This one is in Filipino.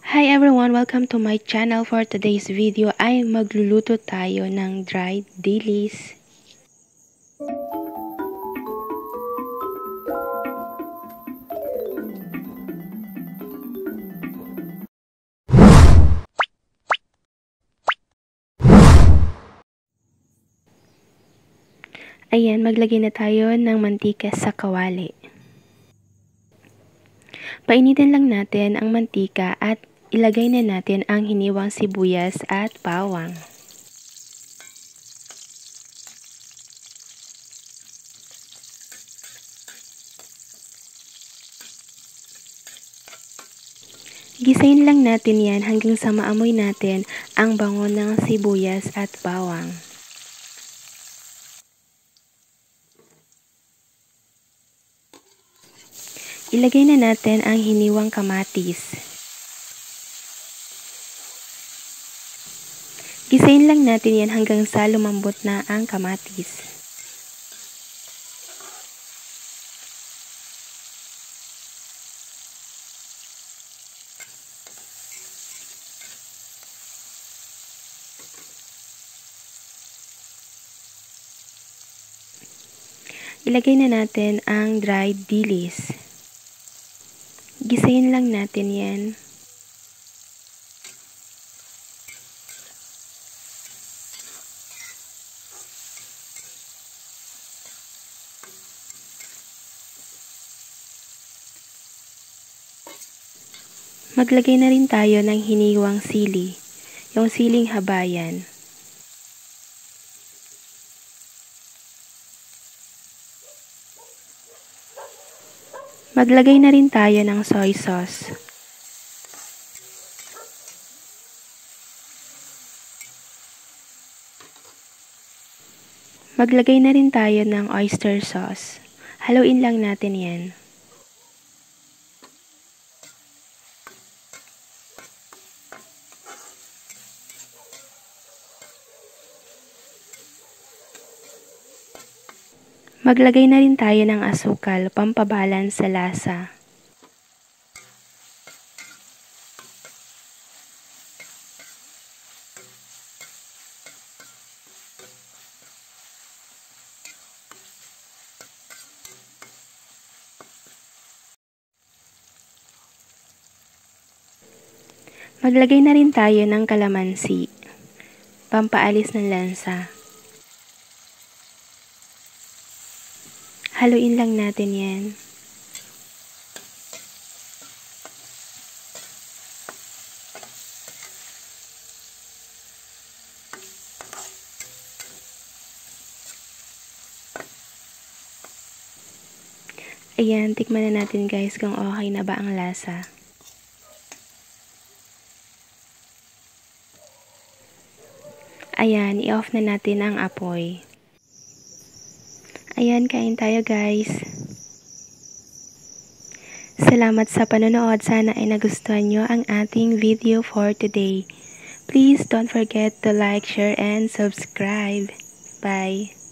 Hi everyone! Welcome to my channel. For today's video ay magluluto tayo ng dried dilis. Ayan, maglagay na tayo ng mantika sa kawali. Painitin lang natin ang mantika at ilagay na natin ang hiniwang sibuyas at bawang. Gisayin lang natin yan hanggang sa maamoy natin ang bango ng sibuyas at bawang. Ilagay na natin ang hiniwang kamatis. Gisayin lang natin yan hanggang sa lumambot na ang kamatis. Ilagay na natin ang dried dilis. Gisayin lang natin yan. Maglagay na rin tayo ng hiniwang sili, yung siling habayan. Maglagay na rin tayo ng soy sauce. Maglagay na rin tayo ng oyster sauce. Haluin lang natin yan. Maglagay na rin tayo ng asukal, pampabalance sa lasa. Maglagay na rin tayo ng kalamansi, pampaalis ng lansa. Haluin lang natin yan. Ayan, tikman na natin guys kung okay na ba ang lasa. Ayan, i-off na natin ang apoy. Ayan, kain tayo guys. Salamat sa panonood. Sana ay nagustuhan nyo ang ating video for today. Please don't forget to like, share, and subscribe. Bye!